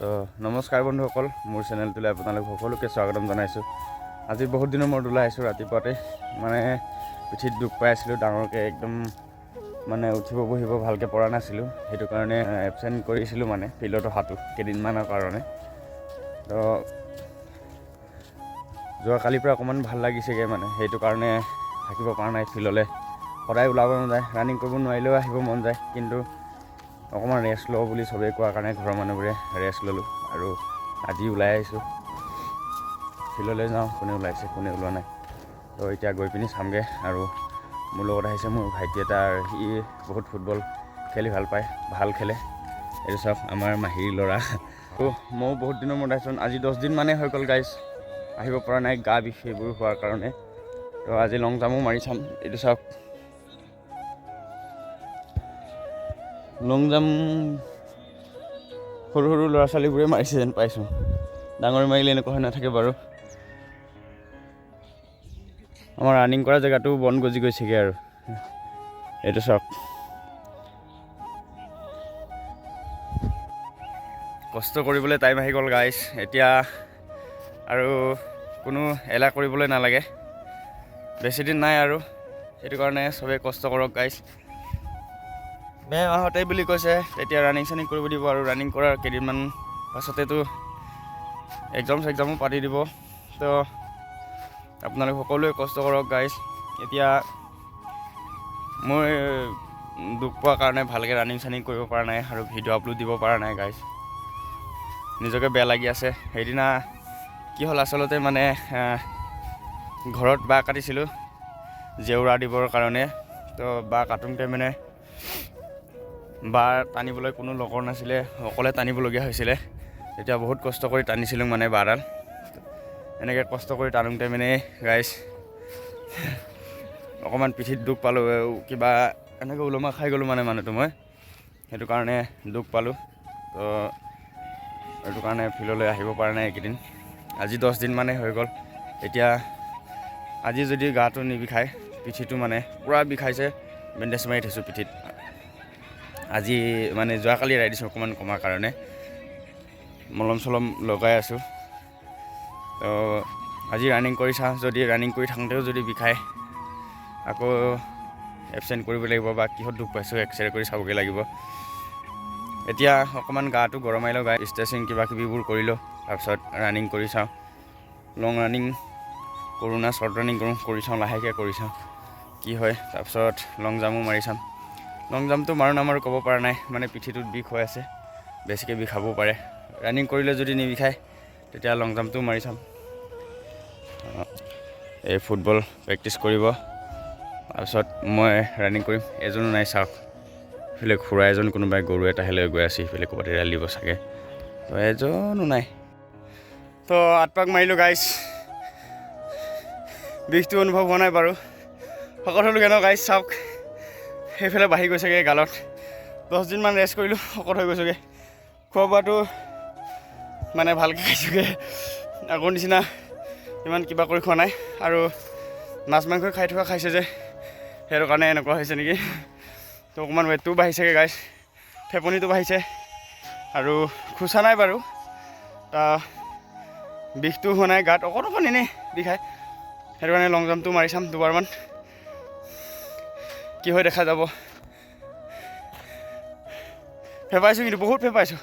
তো নমস্কাৰ বন্ধুসকল, মোৰ চেনেলটোলৈ আপোনালোক সকলোকে স্বাগতম জনাইছোঁ। আজি বহুত দিনৰ মূৰত ওলাই আহিছোঁ। ৰাতিপুৱাতে মানে পিঠিত দুখ পাই আছিলোঁ ডাঙৰকৈ, একদম মানে উঠিব বহিব ভালকৈ পৰা নাছিলোঁ। সেইটো কাৰণে এবচেণ্ট কৰিছিলোঁ মানে ফিল্ডত অহাটো কেইদিনমানৰ কাৰণে। তো যোৱাকালিৰ পৰা অকণমান ভাল লাগিছেগৈ, মানে সেইটো কাৰণে থাকিব পৰা নাই ফিল্ডলৈ। সদায় ওলাব মন যায়, ৰানিং কৰিব নোৱাৰিলেও আহিব মন যায়, কিন্তু অকণমান ৰেষ্ট লওঁ বুলি চবেই কোৱাৰ কাৰণে ঘৰৰ মানুহবোৰে ৰেষ্ট ল'লোঁ আৰু আজি ওলাই আহিছোঁ। ফিল্ডলৈ যাওঁ, কোনে ওলাইছে কোনে ওলোৱা নাই। তো এতিয়া গৈ পিনি চামগৈ। আৰু মোৰ লগত আহিছে মোৰ ভাইটি এটা, সি বহুত ফুটবল খেলি ভাল খেলে। এইটো চাওক আমাৰ মাহীৰ ল'ৰা। তো ময়ো বহুত দিনৰ মূৰত আহিছোঁ। আজি 10 দিন মানেই হৈ গ'ল গাইজ, আহিব পৰা নাই গা বিষ সেইবোৰ হোৱাৰ কাৰণে। তো আজি লং জাম্পো মাৰি চাম। এইটো চাওক লং জাম্প সৰু সৰু ল'ৰা ছোৱালীবোৰে মাৰিছে যেন পাইছোঁ, ডাঙৰ মাৰিলে এনেকুৱা হৈ নাথাকে বাৰু। আমাৰ ৰানিং কৰা জেগাটো বন গজি গৈছেগৈ আৰু এইটো চাওক। কষ্ট কৰিবলৈ টাইম আহি গ'ল গাইজ। এতিয়া আৰু কোনো এলাহ কৰিবলৈ নালাগে, বেছিদিন নাই আৰু। সেইটো কাৰণে চবেই কষ্ট কৰক গাইজ। মে মাহতে বুলি কৈছে, তেতিয়া ৰানিং চানিং কৰিব দিব। আৰু ৰানিং কৰাৰ কেইদিনমান পাছতেতো এক্সামো পাতি দিব। তো আপোনালোক সকলোৱে কষ্ট কৰক গাইজ। এতিয়া মই দুখ পোৱাৰ কাৰণে ভালকৈ ৰানিং চানিং কৰিব পৰা নাই আৰু ভিডিঅ' আপলোড দিব পৰা নাই গাইজ। নিজকে বেয়া লাগি আছে। সেইদিনা কি হ'ল আচলতে মানে ঘৰত বাঁহ কাটিছিলোঁ জেওৰা দিবৰ কাৰণে। তো বাঁহ কাটোঁতে মানে বাঁহ টানিবলৈ কোনো লগৰ নাছিলে, অকলে টানিবলগীয়া হৈছিলে। তেতিয়া বহুত কষ্ট কৰি টানিছিলোঁ মানে বাঁহডাল। এনেকৈ কষ্ট কৰি টানোতে মানে গাইজ অকণমান পিঠিত দুখ পালোঁ, কিবা এনেকৈ ওলমা খাই গ'লোঁ মানে মানুহটো মই। সেইটো কাৰণে দুখ পালোঁ। তো সেইটো কাৰণে ফিল্ডলৈ আহিব পৰা নাই এইকেইদিন। আজি 10 দিন মানেই হৈ গ'ল। এতিয়া আজি যদি গাটো নিবিষায়, পিঠিটো মানে পূৰা বিষাইছে, বেণ্ডেজ মাৰি থৈছোঁ পিঠিত। আজি মানে যোৱাকালি এৰাই দিছোঁ অকণমান কমাৰ কাৰণে, মলম চলম লগাই আছোঁ। তো আজি ৰানিং কৰি চাওঁ, যদি ৰানিং কৰি থাকোঁতেও যদি বিষায় আকৌ এবচেণ্ট কৰিব লাগিব, বা কিহত দুখ পাইছোঁ এক্সৰে কৰি চাবগৈ লাগিব। এতিয়া অকণমান গাটো গৰমাই লওঁ, ষ্ট্ৰেচিং কিবা কিবিবোৰ কৰি লওঁ, তাৰপিছত ৰানিং কৰি চাওঁ। লং ৰানিং কৰোঁ না শ্বৰ্ট ৰানিং কৰি চাওঁ, লাহেকৈ কৰি চাওঁ কি হয়। তাৰপিছত লং জাম্পো মাৰি চাম। লং জাম্পটো মাৰোঁ নামাৰোঁ ক'ব পৰা নাই, মানে পিঠিটোত বিষ হৈ আছে, বেছিকৈ বিষাবও পাৰে। ৰানিং কৰিলে যদি নিবিষায় তেতিয়া লং জাম্পটো মাৰি চাম। এই ফুটবল প্ৰেক্টিচ কৰিব, তাৰপিছত মই ৰানিং কৰিম। এজনো নাই চাওক, সেইফালে খুৰা এজন কোনোবাই গৰু এটাহে লৈ গৈ আছে, সেইফালে ক'ৰবাত এৰাল দিব চাগে। তো এজনো নাই। তো 8 পাক মাৰিলোঁ গাইজ, বিষটো অনুভৱ হোৱা নাই বাৰু। শকত হ'লোঁ কেনে গাইজ চাওক, সেইফালে বাঢ়ি গৈছেগৈ গালত। 10 দিনমান ৰেষ্ট কৰিলোঁ, শকত হৈ গৈছোগৈ। খোৱা বোৱাটো মানে ভালকৈ খাইছোগৈ, আগৰ নিচিনা ইমান কিবা কৰি খোৱা নাই। আৰু মাছ মাংস খাইছে যে, সেইটো কাৰণে এনেকুৱা হৈছে নেকি। তো অকণমান ৱেটটোও বাঢ়িছেগৈ গাইজ, ফেপনিটো বাঢ়িছে আৰু খোচা নাই বাৰু। বিষটো হোৱা নাই গাত, অকণ এনেই বিষায়। সেইটো কাৰণে লং জাম্পটো মাৰি চাম 2বাৰমান, কি হয় দেখা যাব। ফেপাইছোঁ কিন্তু বহুত ফেপাইছোঁ।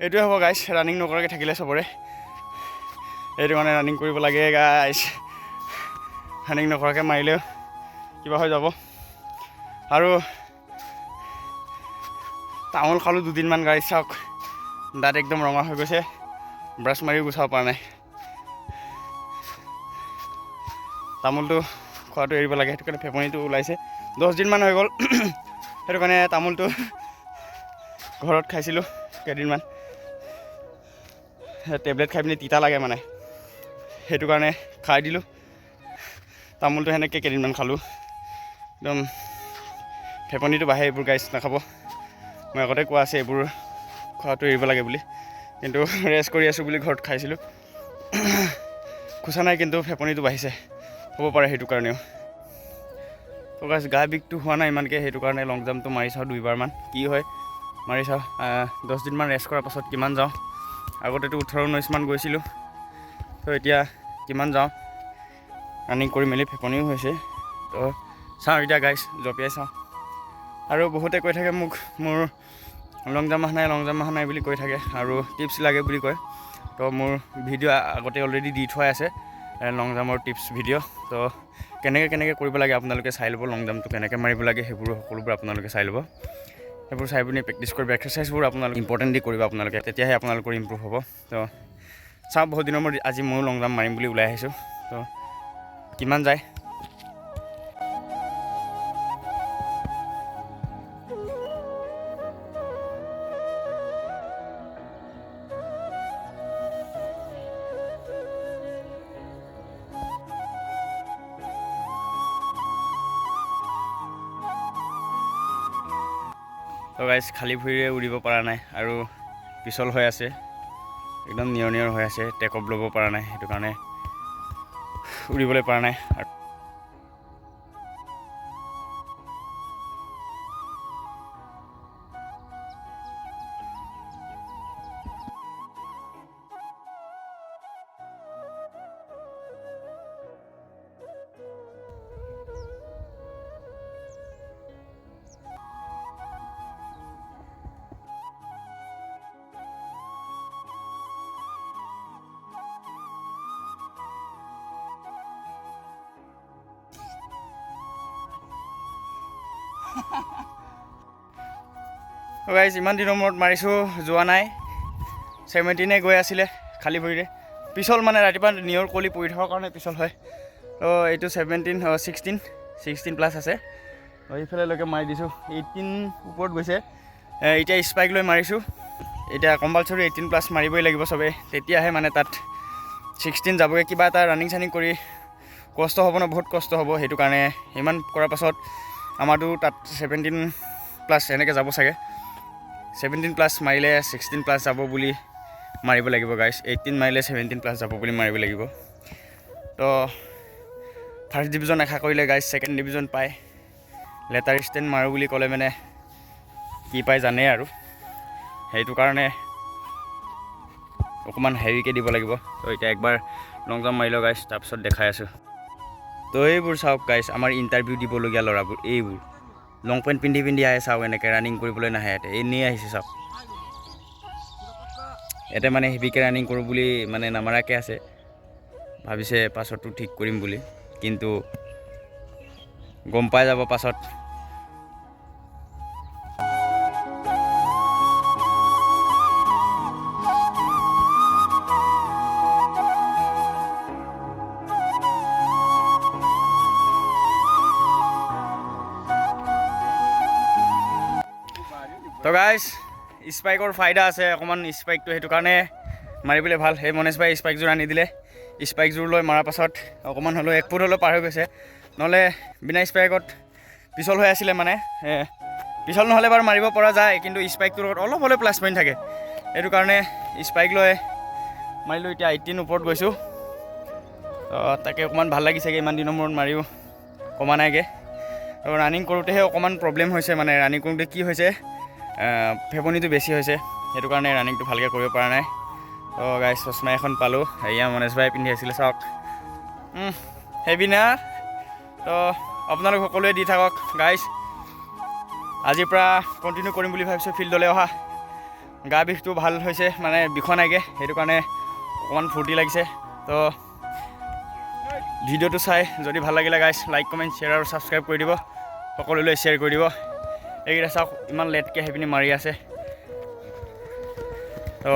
এইটোৱে হ'ব গাইজ ৰানিং নকৰাকৈ থাকিলে চবৰে। সেইটো কাৰণে ৰানিং কৰিব লাগে গাইজ, ৰানিং নকৰাকৈ মাৰিলেও কিবা হৈ যাব। আৰু তামোল খালোঁ 2 দিনমান গাইজ চাওক, দাঁত একদম ৰঙা হৈ গৈছে, ব্ৰাছ মাৰিও গুচাব পৰা নাই। তামোলটো খোৱাটো এৰিব লাগে, সেইটো কাৰণে ফেপনিটো ওলাইছে। 10 দিনমান হৈ গ'ল, সেইটো কাৰণে তামোলটো ঘৰত খাইছিলোঁ কেইদিনমান। টেবলেট খাই পিনি তিতা লাগে মানে, সেইটো কাৰণে খাই দিলোঁ তামোলটো। সেনেকৈ কেইদিনমান খালোঁ, একদম ফেপনিটো বাঢ়ে। এইবোৰ গাইজ নাখাব, মই আগতে কোৱা আছে এইবোৰ খোৱাটো এৰিব লাগে বুলি, কিন্তু ৰেষ্ট কৰি আছোঁ বুলি ঘৰত খাইছিলোঁ। খোচা নাই কিন্তু ফেপনিটো বাঢ়িছে, হ'ব পাৰে সেইটো কাৰণেও। তো গাইজ গা বিষটো হোৱা নাই ইমানকৈ, সেইটো কাৰণে লং জাম্পটো মাৰি চাওঁ 2বাৰমান, কি হয় মাৰি চাওঁ। 10 দিনমান ৰেষ্ট কৰাৰ পাছত কিমান যাওঁ আগতেতো 18-19 মান গৈছিলোঁ। তো এতিয়া কিমান যাওঁ, ৰানিং কৰি মেলি ফেপনিও হৈছে। তো চাওঁ এতিয়া গাইছ, জঁপিয়াই চাওঁ। আৰু বহুতে কৈ থাকে মোক মোৰ লং জাম্প অহা নাই বুলি কৈ থাকে আৰু টিপছ লাগে বুলি কয়। তো মোৰ ভিডিঅ' আগতে অলৰেডি দি থোৱাই আছে লং জাম্পৰ টিপছ ভিডিঅ'। তো কেনেকৈ কৰিব লাগে আপোনালোকে চাই ল'ব, লং জাম্পটো কেনেকৈ মাৰিব লাগে সেইবোৰ সকলোবোৰ আপোনালোকে চাই ল'ব। সেইবোৰ চাই পিনি প্ৰেক্টিছ কৰিব, এক্সাৰচাইজবোৰ আপোনালোকে ইম্পৰ্টেণ্টলি কৰিব আপোনালোকে, তেতিয়াহে আপোনালোকৰ ইম্প্ৰুভ হ'ব। তো চাওঁ, বহুত দিনৰ মূৰত আজি ময়ো লং জাম্প মাৰিম বুলি ওলাই আহিছোঁ। তো কিমান যায়। তো গাইজ খালী ভৰিৰে উৰিব পৰা নাই আৰু পিছল হৈ আছে, একদম নিয়ৰ হৈ আছে, টেক অফ ল'ব পৰা নাই, সেইটো কাৰণে উৰিবলৈ পৰা নাই। গাইজ ইমান দিনৰ মূৰত মাৰিছোঁ, যোৱা নাই। 17 গৈ আছিলে খালী ভৰিৰে, পিছল মানে ৰাতিপুৱা নিয়ৰ কলি পৰি থকাৰ কাৰণে পিছল হয়। তো এইটো 16 প্লাছ আছে। এইফালেলৈকে মাৰি দিছোঁ, 18 ওপৰত গৈছে। এতিয়া স্পাইক লৈ মাৰিছোঁ। এতিয়া কম্পালচৰি 18 প্লাছ মাৰিবই লাগিব চবেই, তেতিয়াহে মানে তাত 16 যাবগৈ। কিবা এটা ৰানিং চানিং কৰি কষ্ট হ'ব ন, বহুত কষ্ট হ'ব। সেইটো কাৰণে ইমান কৰাৰ পাছত আমাৰতো তাত 17 প্লাছ এনেকৈ যাব চাগে। 17 প্লাছ মাৰিলে 16 প্লাছ যাব বুলি মাৰিব লাগিব গাইছ। 18 মাৰিলে 17 প্লাছ যাব বুলি মাৰিব লাগিব। তো ফাৰ্ষ্ট ডিভিজন আশা কৰিলে গাইছ ছেকেণ্ড ডিভিজন পায়। লেটাৰ ষ্টেণ্ড মাৰোঁ বুলি ক'লে মানে কি পায় জানেই আৰু, সেইটো কাৰণে অকণমান হেৰিকৈ দিব লাগিব। তো এতিয়া একবাৰ লং জাম্প মাৰি লওঁ গাইছ, তাৰপিছত দেখাই আছোঁ। তো এইবোৰ চাওক গাইছ, আমাৰ ইণ্টাৰভিউ দিবলগীয়া ল'ৰাবোৰ, এইবোৰ লং পেণ্ট পিন্ধি আহে চাওক, এনেকৈ ৰানিং কৰিবলৈ নাহে ইয়াতে, এনেই আহিছে চাওক। ইয়াতে মানে হেভিকৈ ৰানিং কৰোঁ বুলি মানে নামাৰাকৈ আছে, ভাবিছে পাছতো ঠিক কৰিম বুলি, কিন্তু গম পাই যাব পাছত। তো গাইছ স্পাইকৰ ফাইদা আছে অকণমান, স্পাইকটো সেইটো কাৰণে মাৰিবলৈ ভাল। সেই মনেশ ভাই স্পাইকযোৰ আনি দিলে, স্পাইকযোৰ লৈ মৰাৰ পাছত অকণমান হ'লেও 1 ফুট হ'লেও পাৰ হৈ গৈছে। নহ'লে বিনা স্পাইকত পিছল হৈ আছিলে, মানে পিছল নহ'লে বাৰু মাৰিব পৰা যায়, কিন্তু স্পাইকটোৰ লগত অলপ হ'লেও প্লাছ পইণ্ট থাকে। সেইটো কাৰণে স্পাইক লৈ মাৰিলোঁ। এতিয়া 18 ওপৰত গৈছোঁ। তো তাকে অকণমান ভাল লাগিছেগৈ, ইমান দিনৰ মূৰত মাৰিও কমা নাইগৈ। তো ৰানিং কৰোঁতেহে অকণমান প্ৰব্লেম হৈছে, মানে ৰানিং কৰোঁতে কি হৈছে, ফেপনিটো বেছি হৈছে, সেইটো কাৰণে ৰানিংটো ভালকৈ কৰিব পৰা নাই। তো গাইছ চশমা এখন পালোঁ, এয়া মনেশ ভাই পিন্ধি আছিলে চাওক, হেভি না। তো আপোনালোক সকলোৱে দি থাকক গাইছ। আজিৰ পৰা কণ্টিনিউ কৰিম বুলি ভাবিছোঁ ফিল্ডলৈ অহা। গা বিষটো ভাল হৈছে, মানে বিষোৱা নাইগৈ, সেইটো কাৰণে অকণমান ফূৰ্তি লাগিছে। তো ভিডিঅ'টো চাই যদি ভাল লাগিলে গাইছ, লাইক কমেণ্ট শ্বেয়াৰ আৰু ছাবস্ক্ৰাইব কৰি দিব, সকলোলৈ শ্বেয়াৰ কৰি দিব। এইকেইটা চাওক ইমান লেটকৈ সেইপিনি মাৰি আছে। তো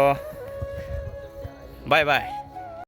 বাই বাই।